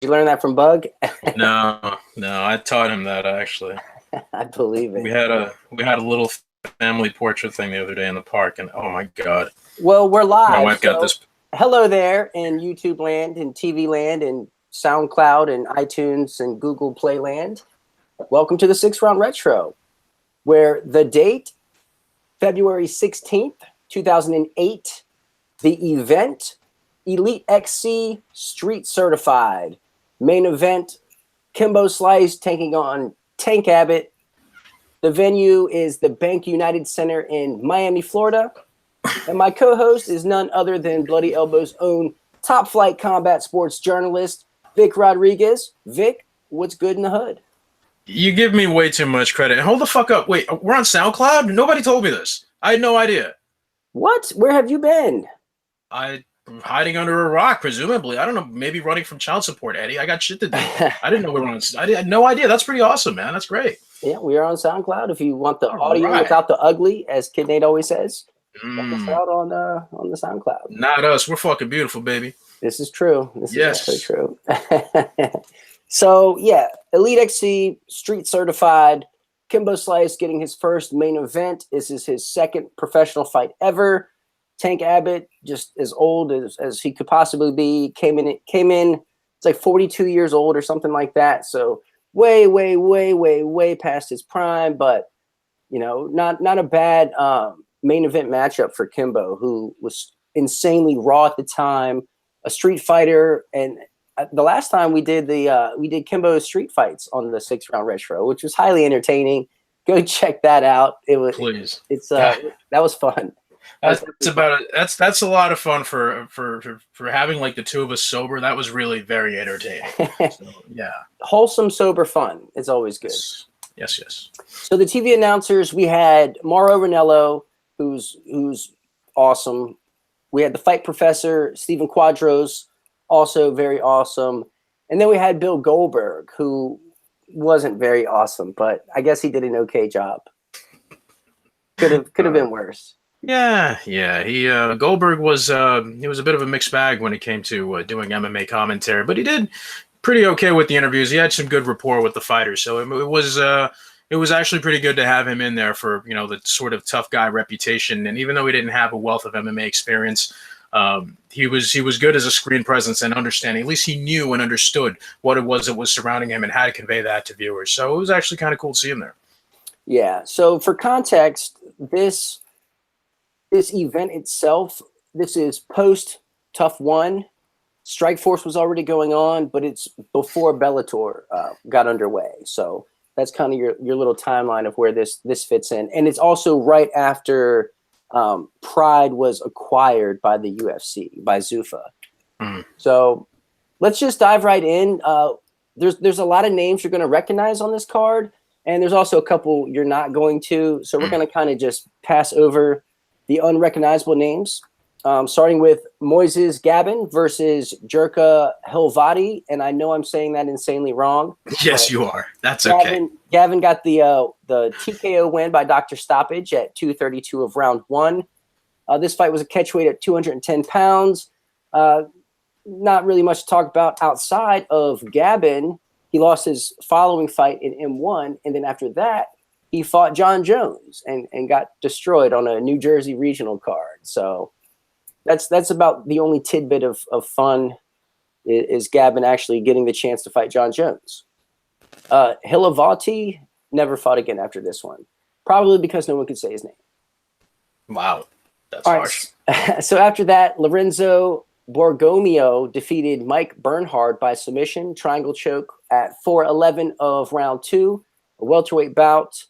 you learn that from Bug? No, no, I taught him that actually. I believe it. We had a little family portrait thing the other day in the park, and oh my god, Well, we're my live, wife got so this. hello there in YouTube land and TV land and SoundCloud and iTunes and Google Play land. Welcome to the 6th Round Retro, where the date, February 16th, 2008, the event, EliteXC Street Certified. Main event, Kimbo Slice taking on Tank Abbott. The venue is the Bank United Center in Miami, Florida. And my co-host is none other than Bloody Elbow's own top flight combat sports journalist, Vic Rodriguez. Vic, what's good in the hood? You give me way too much credit. Hold the fuck up. Wait, we're on SoundCloud? Nobody told me this. I had no idea. What? Where have you been? I'm hiding under a rock, presumably. I don't know. Maybe running from child support, Eddie. I got shit to do. I didn't know we were on. I had no idea. That's pretty awesome, man. That's great. Yeah, we are on SoundCloud. If you want the All audio right. without the ugly, as Kid Nate always says, check us out on the SoundCloud. Not us. We're fucking beautiful, baby. This is true. This Yes. is actually true. So, yeah, EliteXC Street Certified. Kimbo Slice getting his first main event. This is his second professional fight ever. Tank Abbott, just as old as he could possibly be, came in. It's like 42 years old or something like that. So way past his prime, but not a bad main event matchup for Kimbo, who was insanely raw at the time, a street fighter. And the last time we did Kimbo's street fights on the 6th Round Retro, which was highly entertaining. Go check that out. Please. That was fun. That's a lot of fun for having like the two of us sober. That was really very entertaining. So, yeah, wholesome, sober fun. It's always good. Yes. So the TV announcers, we had Mauro Ranello, who's awesome. We had the fight professor, Stephen Quadros, also very awesome. And then we had Bill Goldberg, who wasn't very awesome, but I guess he did an okay job. Could have been worse. Yeah. He Goldberg was he was a bit of a mixed bag when it came to doing MMA commentary, but he did pretty okay with the interviews. He had some good rapport with the fighters, so it was actually pretty good to have him in there for the sort of tough guy reputation. And even though he didn't have a wealth of MMA experience, he was good as a screen presence and understanding. At least he knew and understood what it was that was surrounding him and how to convey that to viewers. So it was actually kind of cool to see him there. Yeah. So for context, this event itself, this is post Tough One. Strikeforce was already going on, but it's before Bellator got underway. So that's kind of your little timeline of where this fits in. And it's also right after Pride was acquired by the UFC, by Zuffa. So let's just dive right in. There's a lot of names you're going to recognize on this card, and there's also a couple you're not going to. So we're going to kind of just pass over the unrecognizable names, starting with Moyses Gabon versus Gurkha Helvati. And I know I'm saying that insanely wrong. Yes, you are. That's okay. Gavin got the TKO win by Dr. Stoppage at 2:32 of round one. This fight was a catchweight at 210 pounds. Not really much to talk about outside of Gabon. He lost his following fight in M1, and then after that, he fought John Jones and got destroyed on a New Jersey regional card. So that's about the only tidbit of fun is Gabon actually getting the chance to fight John Jones. Hilavati never fought again after this one, probably because no one could say his name. Wow, that's harsh. Right. So after that, Lorenzo Borgomeo defeated Mike Bernhard by submission, triangle choke at 4:11 of round two, a welterweight bout.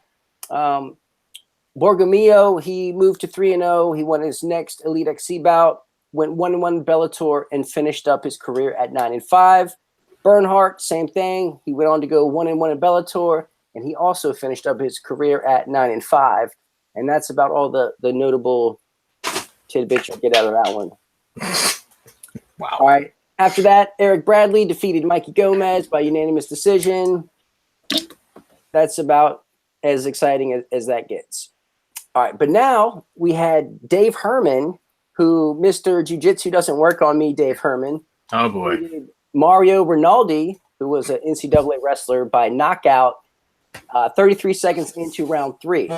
Borgomeo, he moved to 3-0. He won his next EliteXC bout, went 1-1 Bellator, and finished up his career at 9-5. Bernhardt, same thing. He went on to go 1-1 in Bellator, and he also finished up his career at 9-5. And that's about all the notable tidbits you get out of that one. Wow. All right. After that, Eric Bradley defeated Mikey Gomez by unanimous decision. That's about as exciting as that gets. All right. But now we had Dave Herman, who Mr. Jiu-Jitsu doesn't work on me, Dave Herman. Oh, boy. Mario Rinaldi, who was an NCAA wrestler, by knockout 33 seconds into round 3.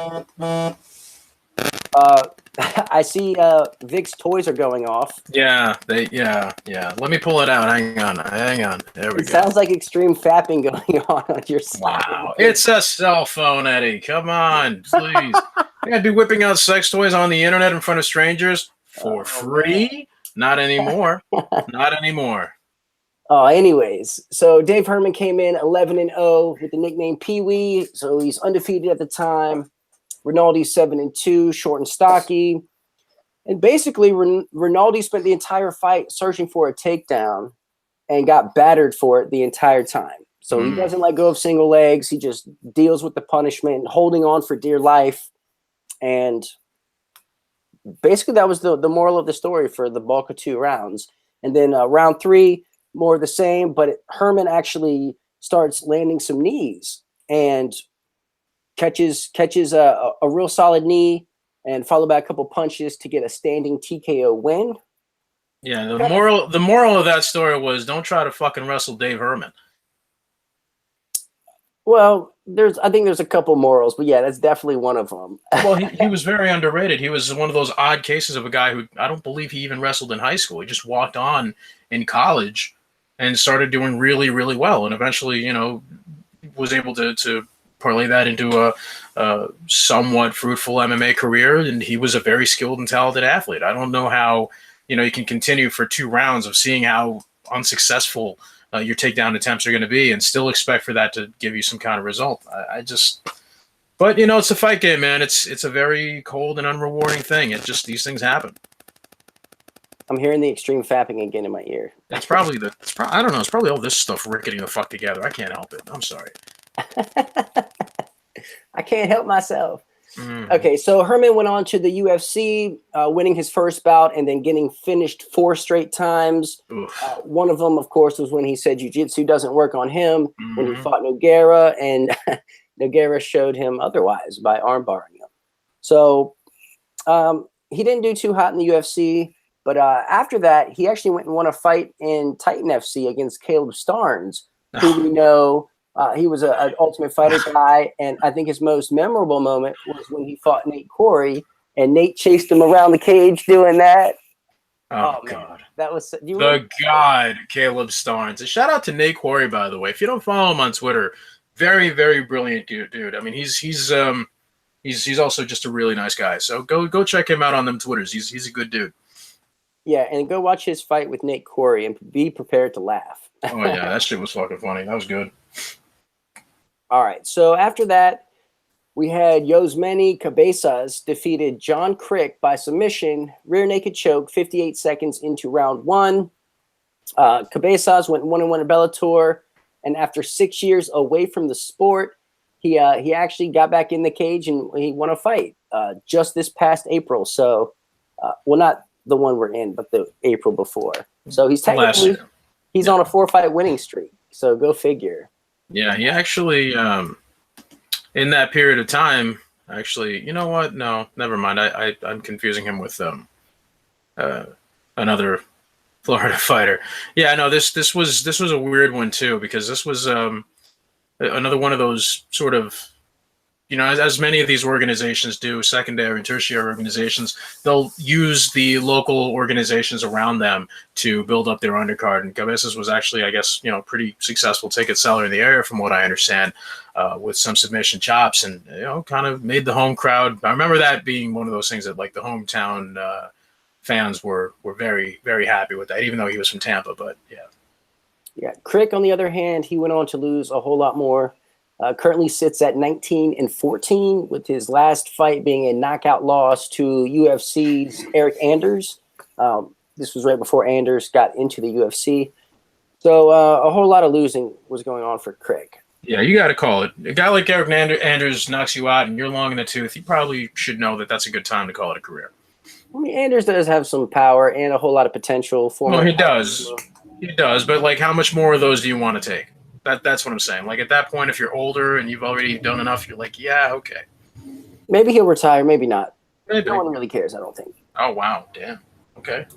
I see Vic's toys are going off. Yeah. Let me pull it out. Hang on. There we It go. sounds like extreme fapping going on your side. Wow. It's a cell phone, Eddie. Come on, please. I'd be whipping out sex toys on the internet in front of strangers for free? Man. Not anymore. Not anymore. Anyways, so Dave Herman came in 11-0 with the nickname Pee Wee, so he's undefeated at the time. Rinaldi's 7-2, short and stocky. And basically, Rinaldi spent the entire fight searching for a takedown and got battered for it the entire time. So he doesn't let go of single legs. He just deals with the punishment, holding on for dear life. And basically, that was the moral of the story for the bulk of 2 rounds. And then round 3, more of the same, but Herman actually starts landing some knees and catches a real solid knee and followed by a couple punches to get a standing TKO win. Yeah, the moral of that story was don't try to fucking wrestle Dave Herman. Well, I think there's a couple morals, but yeah, that's definitely one of them. Well, he was very underrated. He was one of those odd cases of a guy who I don't believe he even wrestled in high school. He just walked on in college and started doing really, really well, and eventually, was able to parlay that into a somewhat fruitful MMA career. And he was a very skilled and talented athlete. I don't know how you can continue for 2 rounds of seeing how unsuccessful your takedown attempts are going to be and still expect for that to give you some kind of result. But it's a fight game, man. It's a very cold and unrewarding thing. These things happen. I'm hearing the extreme fapping again in my ear. It's probably I don't know. It's probably all this stuff ricketing the fuck together. I can't help it. I'm sorry. I can't help myself. Okay, so Herman went on to the UFC, winning his first bout and then getting finished 4 straight times. One of them, of course, was when he said jiu-jitsu doesn't work on him when he fought Nogueira, and Nogueira showed him otherwise by armbarring him. So he didn't do too hot in the UFC, but after that, he actually went and won a fight in Titan FC against Caleb Starnes, who we know he was an Ultimate Fighter guy, and I think his most memorable moment was when he fought Nate Corey, and Nate chased him around the cage doing that. Oh God, that was God, Caleb Starnes. A shout out to Nate Corey, by the way. If you don't follow him on Twitter, very, very brilliant dude. I mean, he's also just a really nice guy. So go check him out on them Twitters. He's a good dude. Yeah, and go watch his fight with Nate Corey and be prepared to laugh. Oh yeah, that shit was fucking funny. That was good. All right, so after that, we had Yosmeni Cabezas defeated John Crick by submission, rear naked choke, 58 seconds into round 1. Cabezas went 1-1 in Bellator, and after 6 years away from the sport, he actually got back in the cage and he won a fight just this past April. So, well, not the one we're in, but the April before. So he's technically on a 4-fight winning streak. So go figure. Yeah, he actually, in that period of time, actually, you know what? No, never mind. I'm confusing him with another Florida fighter. Yeah, no, this was a weird one too, because this was another one of those sort of, as many of these organizations do, secondary and tertiary organizations, they'll use the local organizations around them to build up their undercard. And Cabezas was actually, I guess, pretty successful ticket seller in the area, from what I understand, with some submission chops, and kind of made the home crowd. I remember that being one of those things that, like, the hometown fans were very, very happy with that, even though he was from Tampa. But yeah. Crick, on the other hand, he went on to lose a whole lot more. Currently sits at 19-14, with his last fight being a knockout loss to UFC's Eric Anders. This was right before Anders got into the UFC. So a whole lot of losing was going on for Crick. Yeah, you got to call it. A guy like Eric Anders knocks you out and you're long in the tooth, you probably should know that that's a good time to call it a career. I mean, Anders does have some power and a whole lot of potential for him. Well, he does. He does, but, like, how much more of those do you want to take? That's what I'm saying. Like, at that point, if you're older and you've already done enough, you're like, yeah, okay. Maybe he'll retire, maybe not. Maybe. No one really cares, I don't think. Oh, wow. Damn. Okay.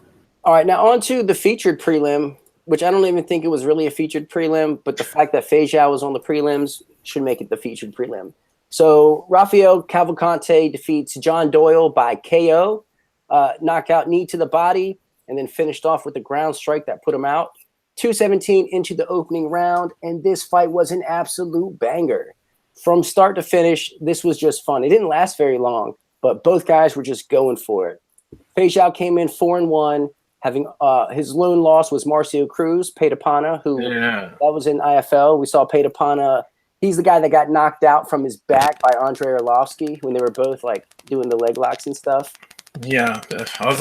All right, now on to the featured prelim. which I don't even think it was really a featured prelim, but the fact that Fejao was on the prelims should make it the featured prelim. So Rafael Cavalcante defeats John Doyle by KO, knockout, knee to the body, and then finished off with a ground strike that put him out. 2:17 into the opening round, and this fight was an absolute banger. From start to finish, this was just fun. It didn't last very long, but both guys were just going for it. Fejao came in 4-1, having his lone loss was Marcio Cruz, Petapana, who that was in IFL. We saw Petapana. He's the guy that got knocked out from his back by Andrei Arlovsky when they were both like doing the leg locks and stuff. Yeah,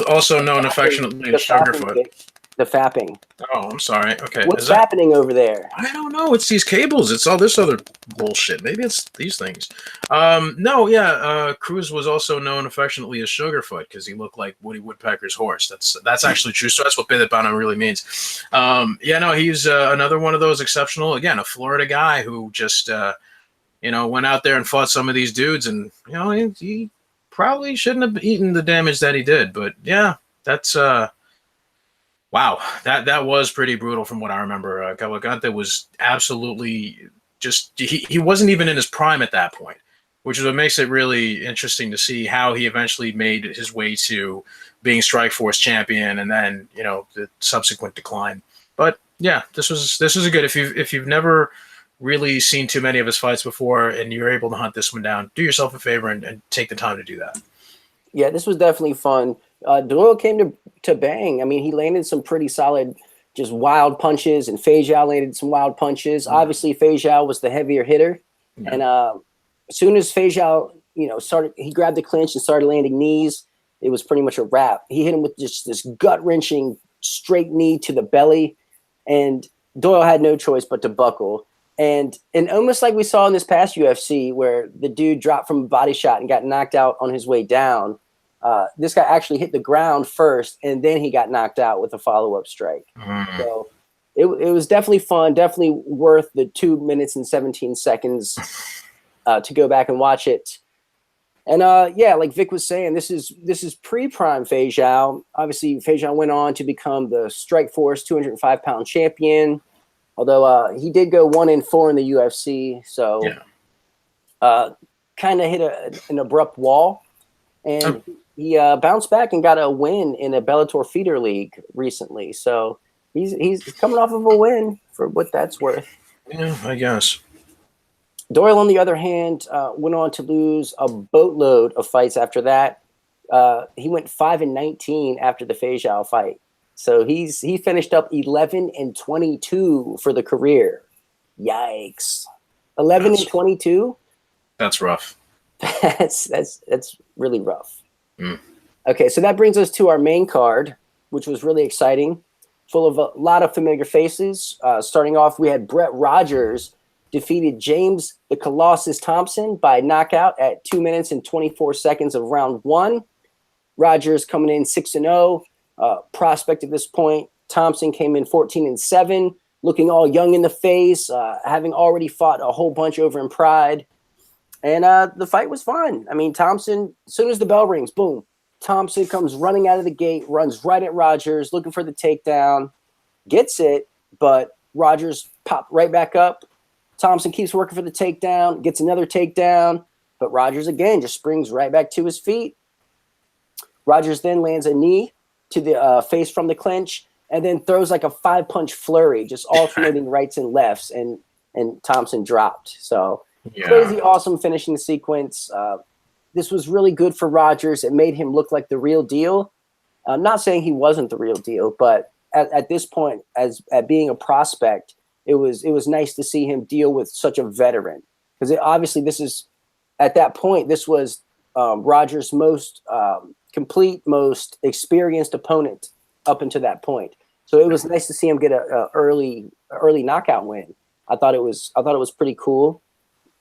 also known affectionately as Sugarfoot. The fapping. Oh, I'm sorry. Okay. What's happening over there? I don't know. It's these cables. It's all this other bullshit. Maybe it's these things. No, yeah. Cruz was also known affectionately as Sugarfoot because he looked like Woody Woodpecker's horse. That's actually true. So that's what Petapana really means. Yeah, no, he's another one of those exceptional, again, a Florida guy who just, went out there and fought some of these dudes, and he probably shouldn't have eaten the damage that he did. But yeah, that's wow, that was pretty brutal from what I remember. Cavalcante was absolutely just he wasn't even in his prime at that point, which is what makes it really interesting to see how he eventually made his way to being Strikeforce champion and then the subsequent decline. But yeah, this was a good. If you've never really seen too many of his fights before and you're able to hunt this one down, do yourself a favor and take the time to do that. Yeah, this was definitely fun. Doyle came to bang. I mean, he landed some pretty solid, just wild punches, and Fejao landed some wild punches. Mm-hmm. Obviously, Fejao was the heavier hitter, and as soon as Fejao, started, he grabbed the clinch and started landing knees. It was pretty much a wrap. He hit him with just this gut-wrenching straight knee to the belly, and Doyle had no choice but to buckle. And almost like we saw in this past UFC, where the dude dropped from a body shot and got knocked out on his way down. This guy actually hit the ground first, and then he got knocked out with a follow-up strike. So it was definitely fun, definitely worth the 2 minutes and 17 seconds to go back and watch it. And yeah, like Vic was saying, this is pre-prime Fejao. Obviously, Fejao went on to become the Strikeforce 205-pound champion, although he did go 1-4 in the UFC. So kind of hit an abrupt wall. And he bounced back and got a win in a Bellator feeder league recently. So he's coming off of a win for what that's worth. Yeah, I guess. Doyle, on the other hand, went on to lose a boatload of fights after that. He went 5-19 after the Fejao fight. So he finished up 11-22 for the career. Yikes. 11-22? That's rough. That's really rough. Okay, so that brings us to our main card, which was really exciting, full of a lot of familiar faces. Starting off, we had Brett Rogers defeated James the Colossus Thompson by knockout at 2 minutes and 24 seconds of round one. Rogers coming in 6-0, prospect at this point. Thompson came in 14-7, looking all young in the face, having already fought a whole bunch over in Pride. And the fight was fun. I mean, Thompson, as soon as the bell rings, boom, Thompson comes running out of the gate, runs right at Rogers, looking for the takedown, gets it, but Rogers popped right back up. Thompson keeps working for the takedown, gets another takedown, but Rogers again just springs right back to his feet. Rogers then lands a knee to the face from the clinch and then throws like a 5-punch flurry, just alternating rights and lefts, and Thompson dropped. So crazy, awesome finishing sequence. This was really good for Rogers. It made him look like the real deal. I'm not saying he wasn't the real deal, but at this point, at being a prospect, it was nice to see him deal with such a veteran, because obviously this was Rogers' most complete, most experienced opponent up until that point. So it was nice to see him get a early knockout win. I thought it was pretty cool.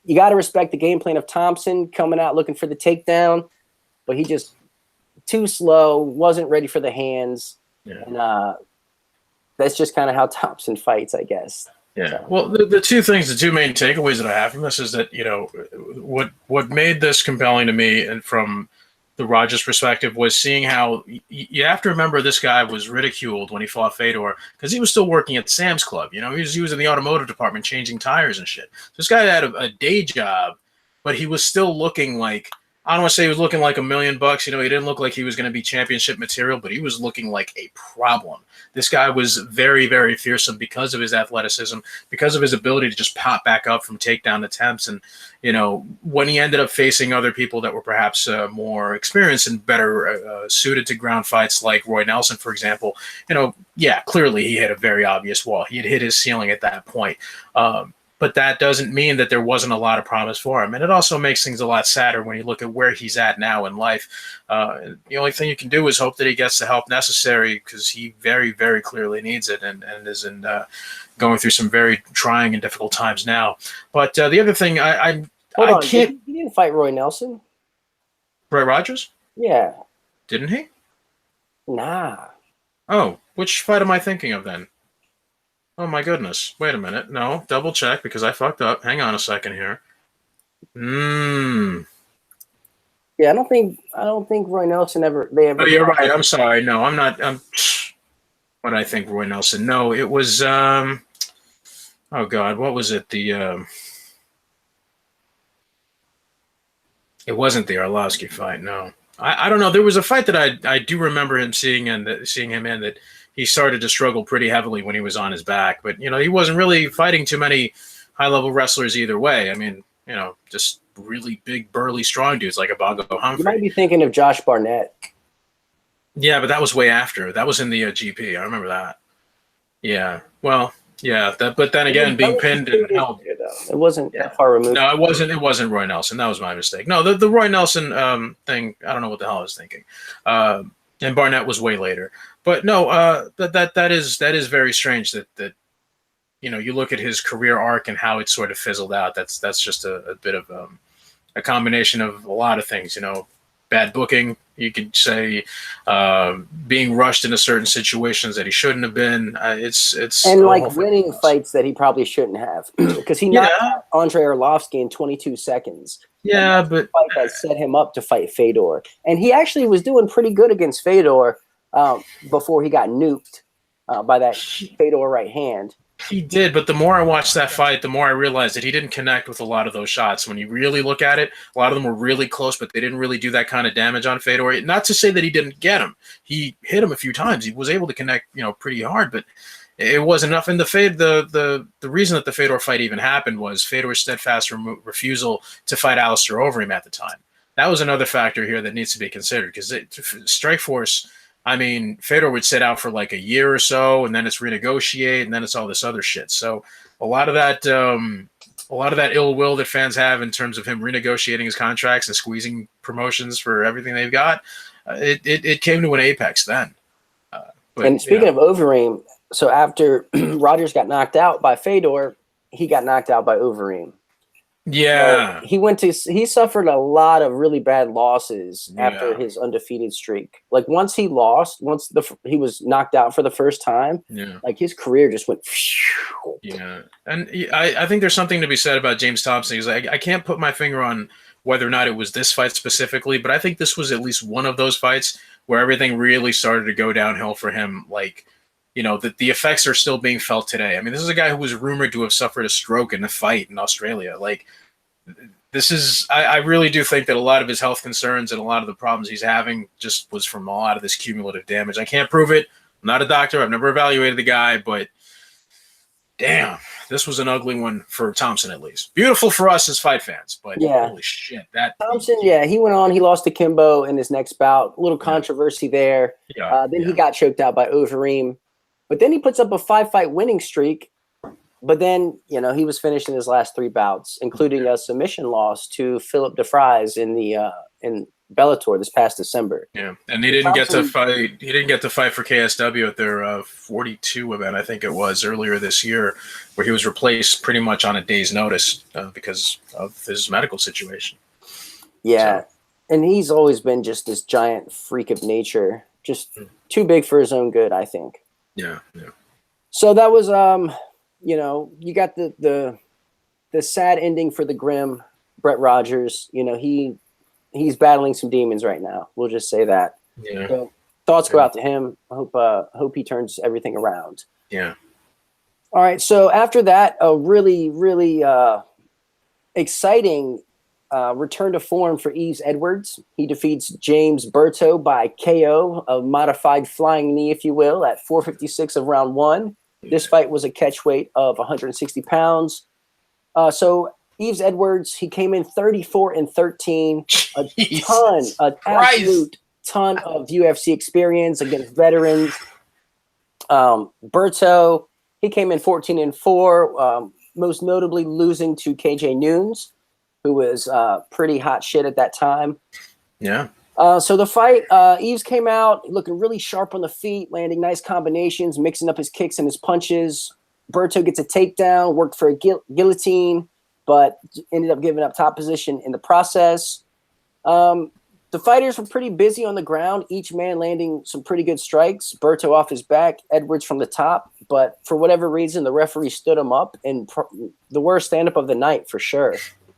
You got to respect the game plan of Thompson coming out looking for the takedown, but he just too slow, wasn't ready for the hands. Yeah. And that's just kind of how Thompson fights, I guess. Yeah. So. Well, the two main takeaways that I have from this is that, what made this compelling to me and from the Rogers perspective was seeing how you have to remember this guy was ridiculed when he fought Fedor because he was still working at Sam's Club. You know, he was in the automotive department changing tires and shit. So this guy had a day job, but he was still looking like, I don't want to say he was looking like $1,000,000. You know, he didn't look like he was going to be championship material, but he was looking like a problem. This guy was very, very fearsome because of his athleticism, because of his ability to just pop back up from takedown attempts. And, you know, when he ended up facing other people that were perhaps more experienced and better suited to ground fights, like Roy Nelson, for example, you know, yeah, clearly he hit a very obvious wall. He had hit his ceiling at that point. But that doesn't mean that there wasn't a lot of promise for him. And it also makes things a lot sadder when you look at where he's at now in life. The only thing you can do is hope that he gets the help necessary because he very, very clearly needs it and is going through some very trying and difficult times now. But the other thing, I can't. He didn't fight Roy Nelson. Roy Rogers? Yeah. Didn't he? Nah. Oh, which fight am I thinking of then? Oh my goodness. Wait a minute. No, double check because I fucked up. Hang on a second here. Yeah, I don't think Roy Nelson ever. Oh, you're right. I'm sorry. No, I'm not. What I think Roy Nelson. No, it was. Oh God, what was it? It wasn't the Arlovsky fight. No, I don't know. There was a fight that I do remember him seeing him in that he started to struggle pretty heavily when he was on his back. But you know, he wasn't really fighting too many high level wrestlers either way. I mean, you know, just really big, burly, strong dudes like a Bongo Humphrey. You might be thinking of Josh Barnett. Yeah, but that was way after. That was in the GP. I remember that. Yeah. Well, yeah. But then again, being pinned didn't help. It wasn't that far removed. No, it wasn't. It wasn't Roy Nelson. That was my mistake. No, the Roy Nelson thing. I don't know what the hell I was thinking. And Barnett was way later. But no, that is very strange that you know, you look at his career arc and how it sort of fizzled out. That's just a bit of a combination of a lot of things. You know, bad booking. You could say being rushed into certain situations that he shouldn't have been. It's and like winning fights that he probably shouldn't have because he knocked out Andre Arlovsky in 22 seconds. Yeah, but fight that set him up to fight Fedor, and he actually was doing pretty good against Fedor before he got nuked by that Fedor right hand. He did, but the more I watched that fight, the more I realized that he didn't connect with a lot of those shots. When you really look at it, a lot of them were really close, but they didn't really do that kind of damage on Fedor. Not to say that he didn't get him. He hit him a few times. He was able to connect, you know, pretty hard, but it wasn't enough. And the reason that the Fedor fight even happened was Fedor's steadfast refusal to fight Alistair Overeem at the time. That was another factor here that needs to be considered because Strikeforce – I mean, Fedor would sit out for like a year or so, and then it's renegotiate, and then it's all this other shit. So a lot of that ill will that fans have in terms of him renegotiating his contracts and squeezing promotions for everything they've got, it came to an apex then. And speaking of Overeem, so after Rogers got knocked out by Fedor, he got knocked out by Overeem. Yeah, he suffered a lot of really bad losses after his undefeated streak. Like once he was knocked out for the first time, like his career just went. Yeah, and I think there's something to be said about James Thompson. Because I can't put my finger on whether or not it was this fight specifically, but I think this was at least one of those fights where everything really started to go downhill for him. Like, you know, the effects are still being felt today. I mean, this is a guy who was rumored to have suffered a stroke in a fight in Australia. Like, this is, I really do think that a lot of his health concerns and a lot of the problems he's having just was from a lot of this cumulative damage. I can't prove it. I'm not a doctor. I've never evaluated the guy, but damn, this was an ugly one for Thompson, at least. Beautiful for us as fight fans, but holy shit. That Thompson, he went on. He lost to Kimbo in his next bout. A little controversy there. Then he got choked out by Overeem. But then he puts up a 5-fight winning streak. But then, you know, he was finished in his last 3 bouts, including a submission loss to Philip DeFries in Bellator this past December. Yeah, and he didn't get to fight. He didn't get to fight for KSW at their 42 event, I think it was earlier this year, where he was replaced pretty much on a day's notice because of his medical situation. Yeah, so. And he's always been just this giant freak of nature, just too big for his own good, I think. Yeah. So that was, you know, you got the sad ending for the grim Brett Rogers. You know, he he's battling some demons right now. We'll just say that. Yeah. So thoughts go out to him. I hope he turns everything around. Yeah. All right. So after that, a really, really exciting return to form for Yves Edwards. He defeats James Berto by KO, a modified flying knee, if you will, at 456 of round 1. This fight was a catch weight of 160 pounds. So Yves Edwards, he came in 34-13, an absolute ton of UFC experience against veterans. Berto, he came in 14-4, most notably losing to KJ Nunes, who was pretty hot shit at that time. Yeah. So the fight, Yves came out looking really sharp on the feet, landing nice combinations, mixing up his kicks and his punches. Berto gets a takedown, worked for a guillotine, but ended up giving up top position in the process. The fighters were pretty busy on the ground, each man landing some pretty good strikes. Berto off his back, Edwards from the top, but for whatever reason, the referee stood him up, and the worst stand-up of the night for sure.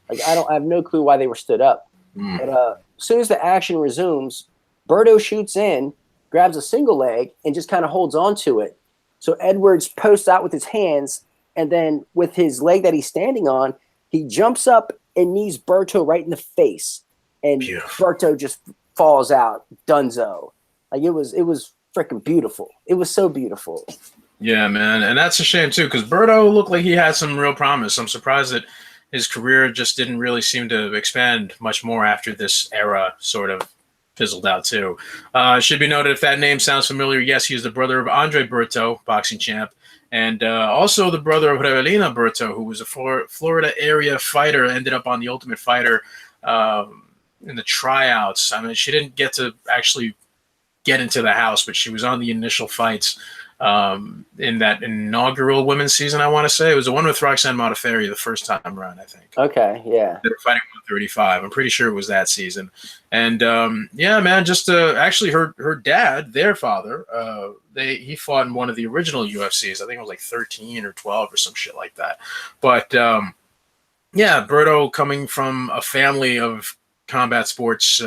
Like I have no clue why they were stood up. But as soon as the action resumes, Berto shoots in, grabs a single leg, and just kind of holds on to it. So Edwards posts out with his hands, and then with his leg that he's standing on, he jumps up and knees Berto right in the face. And Berto just falls out, dunzo. Like it was freaking beautiful. It was so beautiful. Yeah, man. And that's a shame too, because Berto looked like he had some real promise. I'm surprised that his career just didn't really seem to expand much more after this era sort of fizzled out too. Should be noted, if that name sounds familiar, yes, he is the brother of Andre Berto, boxing champ, and also the brother of Revelina Berto, who was a Florida area fighter, ended up on the Ultimate Fighter in the tryouts. I mean, she didn't get to actually get into the house, but she was on the initial fights in that inaugural women's season, I want to say. It was the one with Roxanne Modafferi the first time around, I think. Okay, yeah. They were fighting 135. I'm pretty sure it was that season. And, yeah, man, just actually her dad, their father, he fought in one of the original UFCs. I think it was like 13 or 12 or some shit like that. But, yeah, Berto coming from a family of combat sports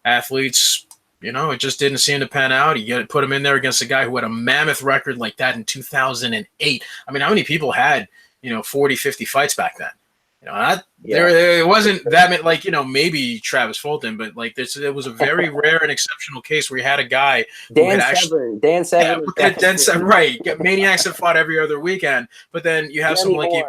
athletes, you know, it just didn't seem to pan out. You put him in there against a guy who had a mammoth record like that in 2008. I mean, how many people had, 40, 50 fights back then? There wasn't that many, like, maybe Travis Fulton, but like this, it was a very rare and exceptional case where you had a guy Dan Severn, right? Maniacs that fought every other weekend, but then you have someone like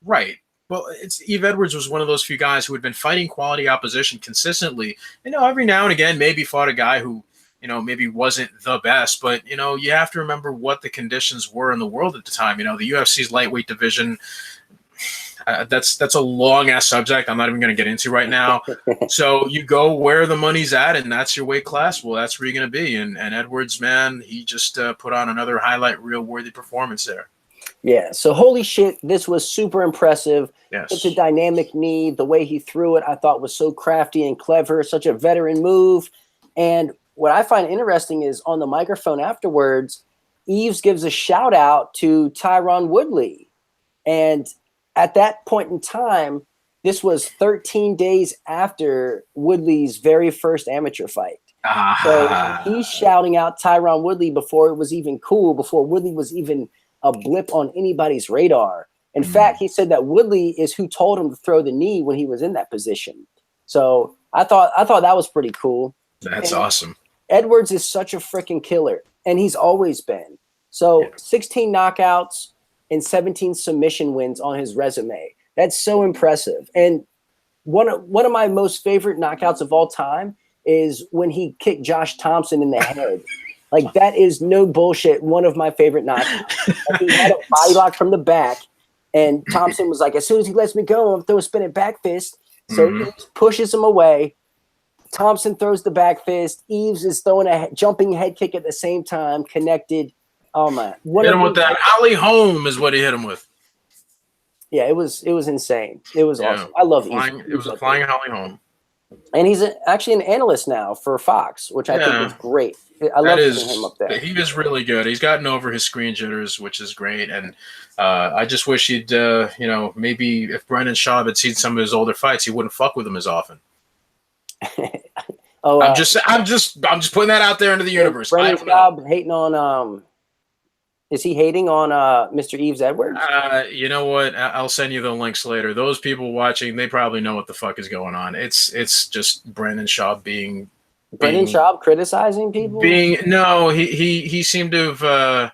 right. Well, Yves Edwards was one of those few guys who had been fighting quality opposition consistently. Every now and again, maybe fought a guy who, maybe wasn't the best, but, you have to remember what the conditions were in the world at the time. The UFC's lightweight division, that's a long-ass subject I'm not even going to get into right now. So you go where the money's at, and that's your weight class. Well, that's where you're going to be. And Edwards, man, he just put on another highlight reel-worthy performance there. Yeah, so holy shit, this was super impressive. Yes. Such a dynamic knee. The way he threw it, I thought was so crafty and clever, such a veteran move. And what I find interesting is on the microphone afterwards, Yves gives a shout out to Tyron Woodley. And at that point in time, this was 13 days after Woodley's very first amateur fight. So he's shouting out Tyron Woodley before it was even cool, before Woodley was even a blip on anybody's radar. In fact, he said that Woodley is who told him to throw the knee when he was in that position. So I thought that was pretty cool. That's awesome. Edwards is such a freaking killer, and he's always been. So 16 knockouts and 17 submission wins on his resume. That's so impressive. And one of my most favorite knockouts of all time is when he kicked Josh Thompson in the head. Like, that is no bullshit. One of my favorite knockouts. Like, he had a body lock from the back, and Thompson was like, as soon as he lets me go, I'm going to throw a spinning back fist. So he pushes him away. Thompson throws the back fist. Yves is throwing a jumping head kick at the same time, connected. Oh, man. Hit him with that Holly Holm is what he hit him with. Yeah, it was insane. It was awesome. I love Yves. It was a flying Holly Holm. And he's actually an analyst now for Fox, which I think is great. I love seeing him up there. He is really good. He's gotten over his screen jitters, which is great. And I just wish he'd, maybe if Brendan Schaub had seen some of his older fights, he wouldn't fuck with him as often. Oh, I'm just putting that out there into the universe. Brendan Schaub hating on is he hating on Mr. Eves Edwards? You know what? I'll send you the links later. Those people watching, they probably know what the fuck is going on. It's just Brendan Schaub Brendan Schaub criticizing people. He seemed to have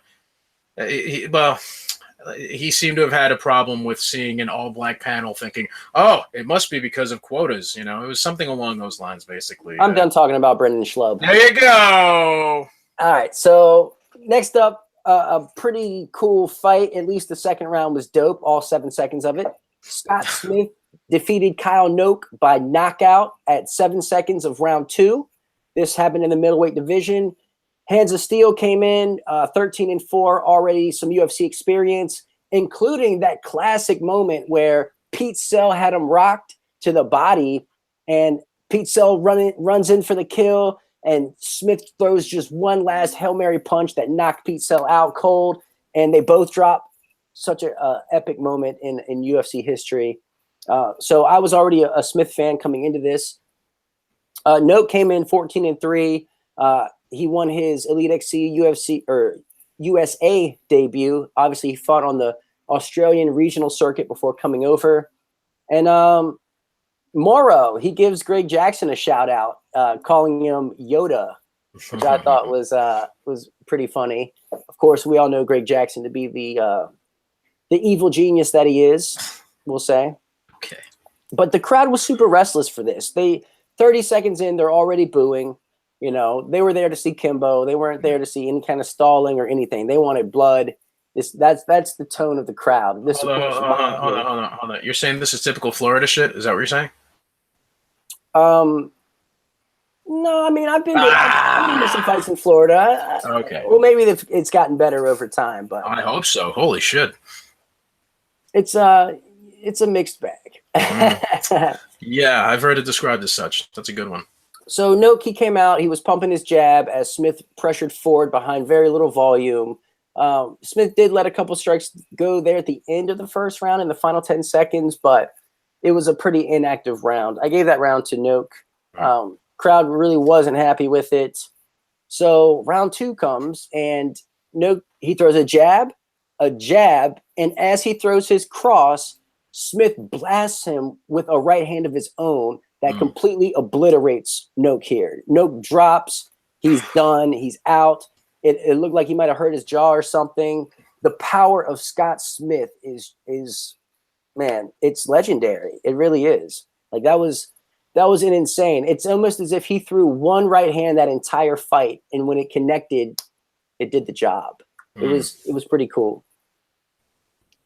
he seemed to have had a problem with seeing an all-black panel, thinking, "Oh, it must be because of quotas." You know, it was something along those lines, basically. I'm done talking about Brendan Schaub. There you go. All right, so next up, a pretty cool fight. At least the second round was dope. All 7 seconds of it. Scott Smith defeated Kyle Noak by knockout at 7 seconds of round 2. This happened in the middleweight division. Hands of Steel came in 13-4, already some UFC experience, including that classic moment where Pete Sell had him rocked to the body, and Pete Sell runs in for the kill, and Smith throws just one last Hail Mary punch that knocked Pete Sell out cold, and they both drop. Such an epic moment in UFC history. So I was already a Smith fan coming into this. Note came in 14-3. He won his EliteXC UFC or USA debut. Obviously, he fought on the Australian regional circuit before coming over. And Morrow, he gives Greg Jackson a shout out, calling him Yoda, which I thought was pretty funny. Of course, we all know Greg Jackson to be the evil genius that he is, we'll say. Okay. But the crowd was super restless for this. 30 seconds in, they're already booing. You know, they were there to see Kimbo. They weren't there to see any kind of stalling or anything. They wanted blood. That's the tone of the crowd. Hold on. You're saying this is typical Florida shit? Is that what you're saying? No, I mean I've been to some fights in Florida. Okay. Well, maybe it's gotten better over time, but I hope so. Holy shit. It's a mixed bag. Yeah, I've heard it described as such. That's a good one. So Noki came out. He was pumping his jab as Smith pressured forward behind very little volume. Smith did let a couple strikes go there at the end of the first round in the final 10 seconds, but it was a pretty inactive round. I gave that round to Noak. Crowd really wasn't happy with it. So round 2 comes, and Noak, he throws a jab, and as he throws his cross, Smith blasts him with a right hand of his own that completely obliterates Noak here. Noak drops. He's done. He's out. It looked like he might have hurt his jaw or something. The power of Scott Smith is man, it's legendary. It really is. Like that was an insane. It's almost as if he threw one right hand that entire fight, and when it connected, it did the job. It was pretty cool.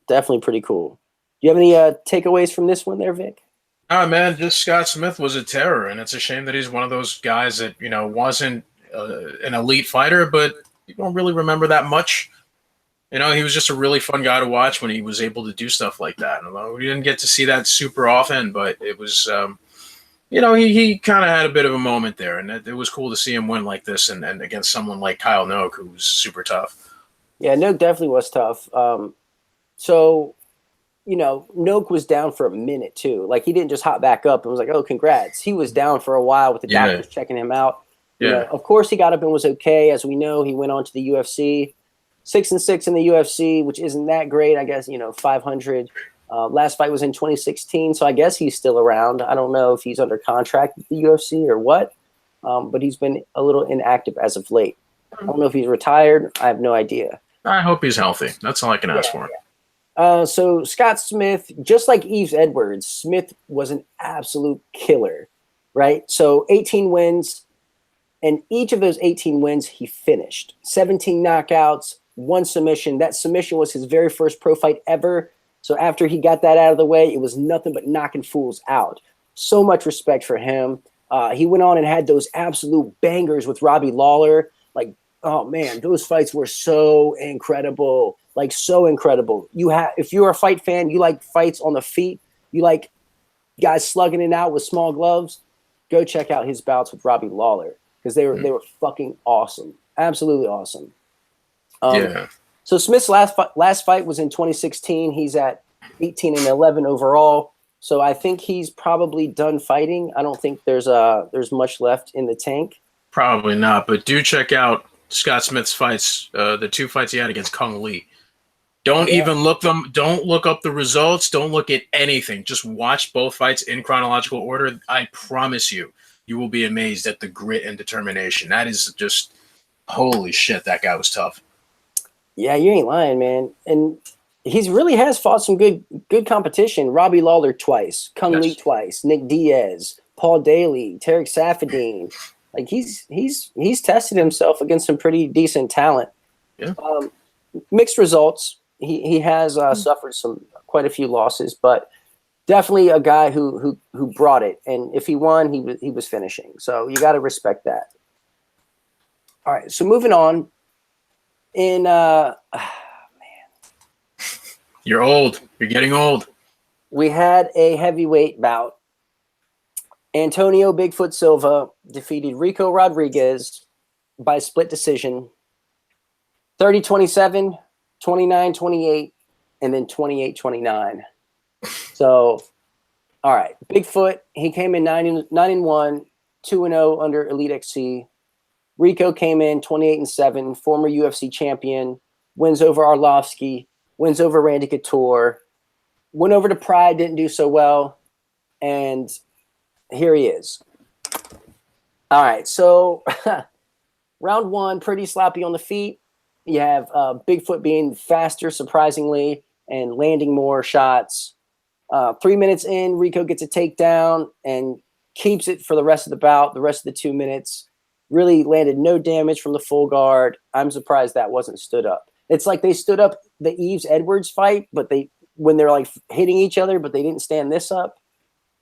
Definitely pretty cool. Do you have any takeaways from this one there, Vic? Man, just Scott Smith was a terror, and it's a shame that he's one of those guys that, you know, wasn't an elite fighter, but you don't really remember that much. You know, he was just a really fun guy to watch when he was able to do stuff like that. We didn't get to see that super often, but it was, you know, he kind of had a bit of a moment there, and it was cool to see him win like this and against someone like Kyle Noak, who was super tough. Yeah, Noak definitely was tough. So, you know, Noak was down for a minute too. Like he didn't just hop back up and was like, "Oh, congrats." He was down for a while with the doctors checking him out. Yeah. You know, of course, he got up and was okay. As we know, he went on to the UFC, 6-6 in the UFC, which isn't that great. I guess, you know, 500. Last fight was in 2016, so I guess he's still around. I don't know if he's under contract with the UFC or what, but he's been a little inactive as of late. I don't know if he's retired. I have no idea. I hope he's healthy. That's all I can ask for. So Scott Smith, just like Eves Edwards, Smith was an absolute killer, right? So 18 wins, and each of those 18 wins he finished. 17 knockouts, 1 submission. That submission was his very first pro fight ever. So after he got that out of the way, it was nothing but knocking fools out. So much respect for him. He went on and had those absolute bangers with Robbie Lawler. Like, oh man, those fights were so incredible. Like so incredible. If you're a fight fan, you like fights on the feet, you like guys slugging it out with small gloves, go check out his bouts with Robbie Lawler, because they were fucking awesome. Absolutely awesome. So Smith's last fight was in 2016. He's at 18-11 overall. So I think he's probably done fighting. I don't think there's much left in the tank. Probably not, but do check out Scott Smith's fights, the 2 fights he had against Kung Lee. Don't even look them. Don't look up the results. Don't look at anything. Just watch both fights in chronological order. I promise you, you will be amazed at the grit and determination. That is just holy shit. That guy was tough. Yeah, you ain't lying, man. And he's really has fought some good competition. Robbie Lawler twice, Kung Lee twice, Nick Diaz, Paul Daly, Tarek Safadine. Like he's tested himself against some pretty decent talent. Yeah. Mixed results. He has suffered quite a few losses, but definitely a guy who brought it. And if he won, he was finishing. So you got to respect that. All right. So moving on. Man, you're old. You're getting old. We had a heavyweight bout. Antonio Bigfoot Silva defeated Rico Rodriguez by split decision. 30-27, 29-28, and then 28-29. So, all right. Bigfoot, he came in 9-1, 2-0 under EliteXC. Rico came in 28-7, former UFC champion, wins over Arlovsky, wins over Randy Couture, went over to Pride, didn't do so well, and here he is. All right, so round 1, pretty sloppy on the feet. You have Bigfoot being faster, surprisingly, and landing more shots. 3 minutes in, Rico gets a takedown and keeps it for the rest of the bout, the rest of the 2 minutes. Really landed no damage from the full guard. I'm surprised that wasn't stood up. It's like they stood up the Eves Edwards fight, but when they're like hitting each other, but they didn't stand this up.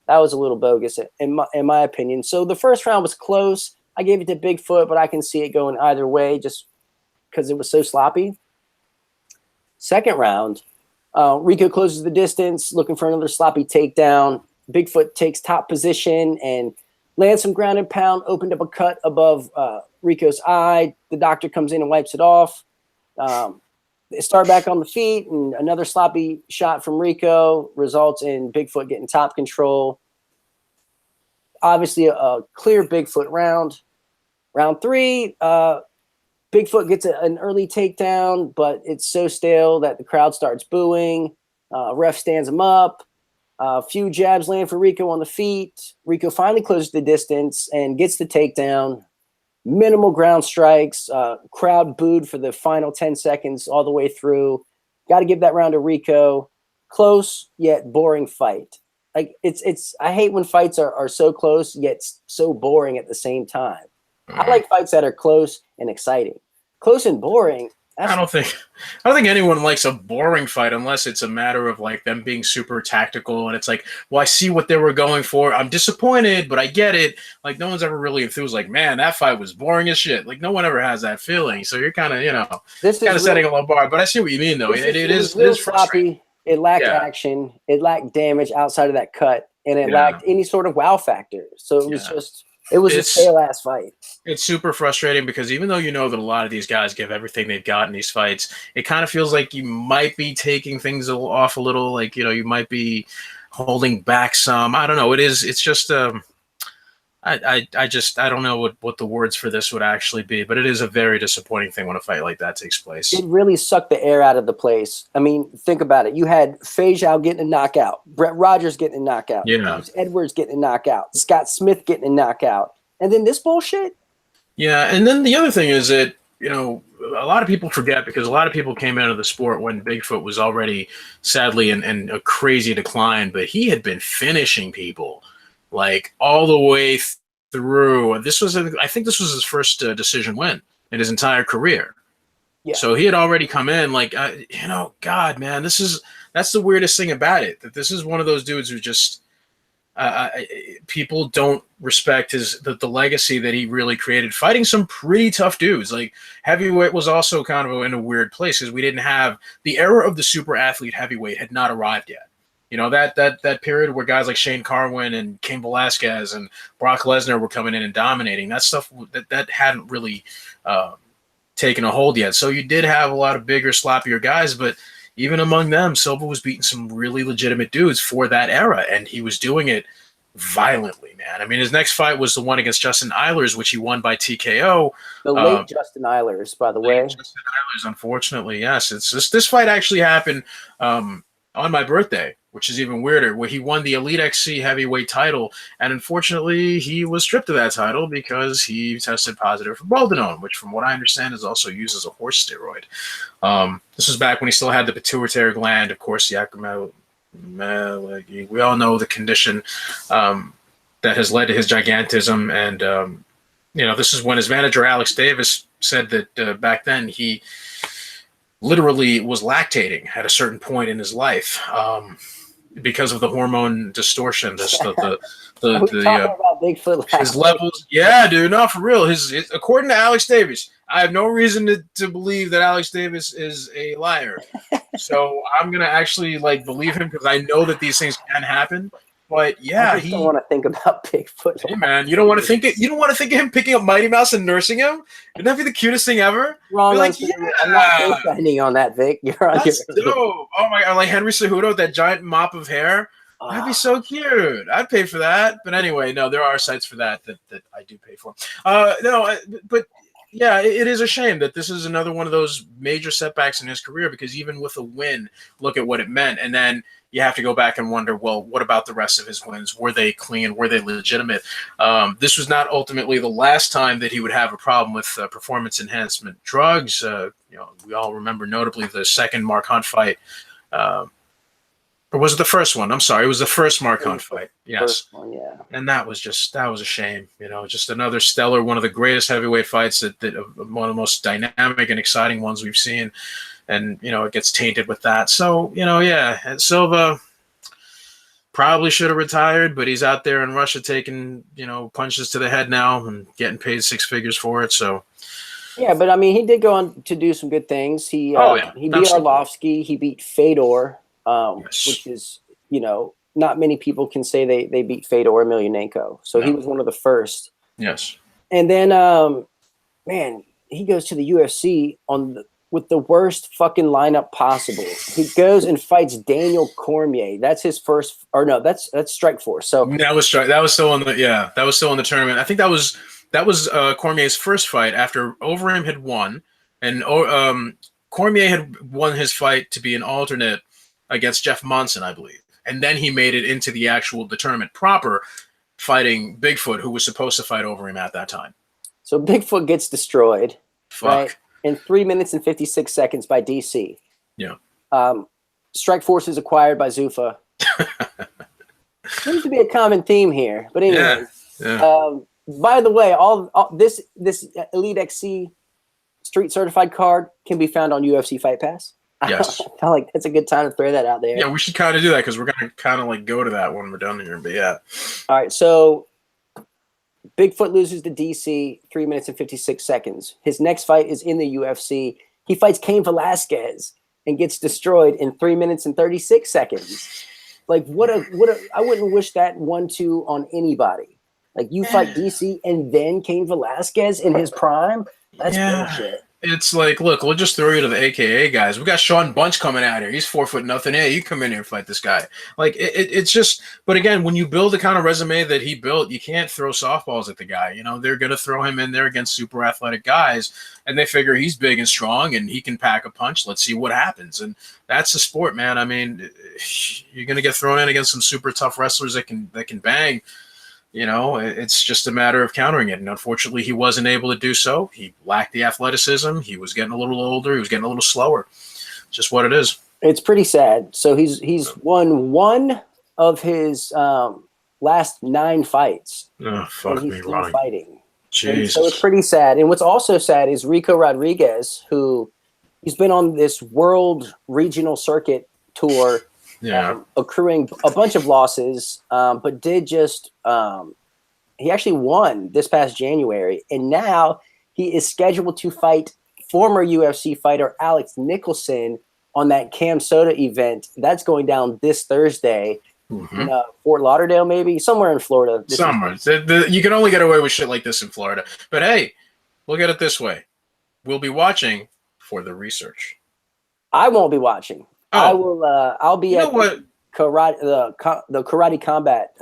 That was a little bogus in my opinion. So the first round was close. I gave it to Bigfoot, but I can see it going either way just because it was so sloppy. Second round, Rico closes the distance, looking for another sloppy takedown. Bigfoot takes top position and lands some ground and pound, opened up a cut above Rico's eye. The doctor comes in and wipes it off. They start back on the feet, and another sloppy shot from Rico results in Bigfoot getting top control. Obviously, a clear Bigfoot round. Round 3, Bigfoot gets an early takedown, but it's so stale that the crowd starts booing. Ref stands him up. A few jabs land for Rico on the feet. Rico finally closes the distance and gets the takedown. Minimal ground strikes. Crowd booed for the final 10 seconds all the way through. Got to give that round to Rico. Close yet boring fight. Like it's. I hate when fights are so close yet so boring at the same time. I like fights that are close and exciting. Close and boring. I don't think anyone likes a boring fight unless it's a matter of like them being super tactical and it's like, well, I see what they were going for. I'm disappointed, but I get it. Like no one's ever really enthused. Like, man, that fight was boring as shit. Like no one ever has that feeling. So you're kind of, setting a low bar. But I see what you mean, though. It is sloppy. It lacked action. It lacked damage outside of that cut, and it lacked any sort of wow factor. So it was just. It was a stale-ass fight. It's super frustrating because even though you know that a lot of these guys give everything they've got in these fights, it kind of feels like you might be taking things off a little. Like, you might be holding back some. I don't know. It's just I don't know what the words for this would actually be, but it is a very disappointing thing when a fight like that takes place. It really sucked the air out of the place. I mean, think about it. You had Fejao getting a knockout, Brett Rogers getting a knockout, Edwards getting a knockout, Scott Smith getting a knockout, and then this bullshit. Yeah, and then the other thing is that, a lot of people forget because a lot of people came into the sport when Bigfoot was already sadly in a crazy decline, but he had been finishing people like all the way through. I think this was his first decision win in his entire career. Yeah. So he had already come in like, God, man, that's the weirdest thing about it. That this is one of those dudes who just people don't respect the legacy that he really created, fighting some pretty tough dudes. Like heavyweight was also kind of in a weird place because we didn't have the era of the super athlete heavyweight had not arrived yet. That period where guys like Shane Carwin and Cain Velasquez and Brock Lesnar were coming in and dominating, that stuff that hadn't really taken a hold yet. So you did have a lot of bigger, sloppier guys, but even among them, Silva was beating some really legitimate dudes for that era, and he was doing it violently, man. I mean, his next fight was the one against Justin Eilers, which he won by TKO. The late Justin Eilers, by the way. Justin Eilers, unfortunately, yes. It's just, this fight actually happened on my birthday, which is even weirder, where he won the EliteXC heavyweight title, and unfortunately, he was stripped of that title because he tested positive for boldenone, which, from what I understand, is also used as a horse steroid. This was back when he still had the pituitary gland, of course, the acromegaly. We all know the condition that has led to his gigantism, and this is when his manager Alex Davis said that back then he literally was lactating at a certain point in his life because of the hormone distortion. About Bigfoot his levels. Yeah, dude, no, for real. His according to Alex Davis, I have no reason to believe that Alex Davis is a liar. So I'm gonna actually believe him because I know that these things can happen. But yeah, I just don't want to think about Bigfoot. Hey man, you don't want to think it. You don't want to think of him picking up Mighty Mouse and nursing him. Wouldn't that be the cutest thing ever? Wrong. Like, yeah. I'm not co-signing on that, Vic. You're on That's dope. Oh my god, like Henry Cejudo with that giant mop of hair. That'd be so cute. I'd pay for that. But anyway, no, there are sites for that I do pay for. But yeah, it is a shame that this is another one of those major setbacks in his career, because even with a win, look at what it meant. And then you have to go back and wonder, well, what about the rest of his wins? Were they clean? Were they legitimate? This was not ultimately the last time that he would have a problem with performance enhancement drugs. We all remember notably the second Mark Hunt fight. Or was it the first one? I'm sorry. It was the first Mark Hunt fight. Yes. First one, yeah. And that was a shame. Just another stellar, one of the greatest heavyweight fights that one of the most dynamic and exciting ones we've seen. And, it gets tainted with that. So, and Silva probably should have retired, but he's out there in Russia taking, punches to the head now and getting paid six figures for it. So, yeah, but I mean, he did go on to do some good things. He beat Arlovsky. He beat Fedor. Yes. Which is, not many people can say they beat Fedor Emelianenko. So he was one of the first. Yes. And then, man, he goes to the UFC with the worst fucking lineup possible. He goes and fights Daniel Cormier. That's his first, or no, that's Strikeforce. So that was still in the tournament. I think that was Cormier's first fight after Overeem had won, and Cormier had won his fight to be an alternate against Jeff Monson, I believe. And then he made it into the tournament proper, fighting Bigfoot, who was supposed to fight Overeem at that time. So Bigfoot gets destroyed. Fuck. Right? In 3 minutes and 56 seconds by DC. Yeah. Strikeforce is acquired by Zuffa. Seems to be a common theme here. But anyway. Yeah. By the way, all this EliteXC Street Certified card can be found on UFC Fight Pass. Yes. I feel like that's a good time to throw that out there. Yeah, we should kind of do that because we're going to kind of go to that when we're done here. But yeah. All right. So Bigfoot loses to DC 3 minutes and 56 seconds. His next fight is in the UFC. He fights Cain Velasquez and gets destroyed in 3 minutes and 36 seconds. Like what a I wouldn't wish that 1-2 on anybody. Like you fight DC and then Cain Velasquez in his prime. That's bullshit. It's like, look, we'll just throw you to the AKA guys. We got Sean Bunch coming out here. He's 4 foot nothing. Hey, you come in here and fight this guy. Like it's just. But again, when you build the kind of resume that he built, you can't throw softballs at the guy. They're gonna throw him in there against super athletic guys, and they figure he's big and strong and he can pack a punch. Let's see what happens. And that's the sport, man. I mean, you're gonna get thrown in against some super tough wrestlers that can bang. It's just a matter of countering it. And unfortunately, he wasn't able to do so. He lacked the athleticism. He was getting a little older. He was getting a little slower. Just what it is. It's pretty sad. So he's won one of his last 9 fights. Oh, fuck me, Ronnie. Fighting. Jesus. So it's pretty sad. And what's also sad is Rico Rodriguez, who he's been on this world regional circuit tour. Yeah, accruing a bunch of losses, but did just he actually won this past January, and now he is scheduled to fight former UFC fighter Alex Nicholson on that Cam Soda event. That's going down this Thursday in Fort Lauderdale, maybe somewhere in Florida. Somewhere. You can only get away with shit like this in Florida. But hey, look at it this way: we'll be watching for the research. I won't be watching. I Oh, will. I'll be you know at what? the karate combat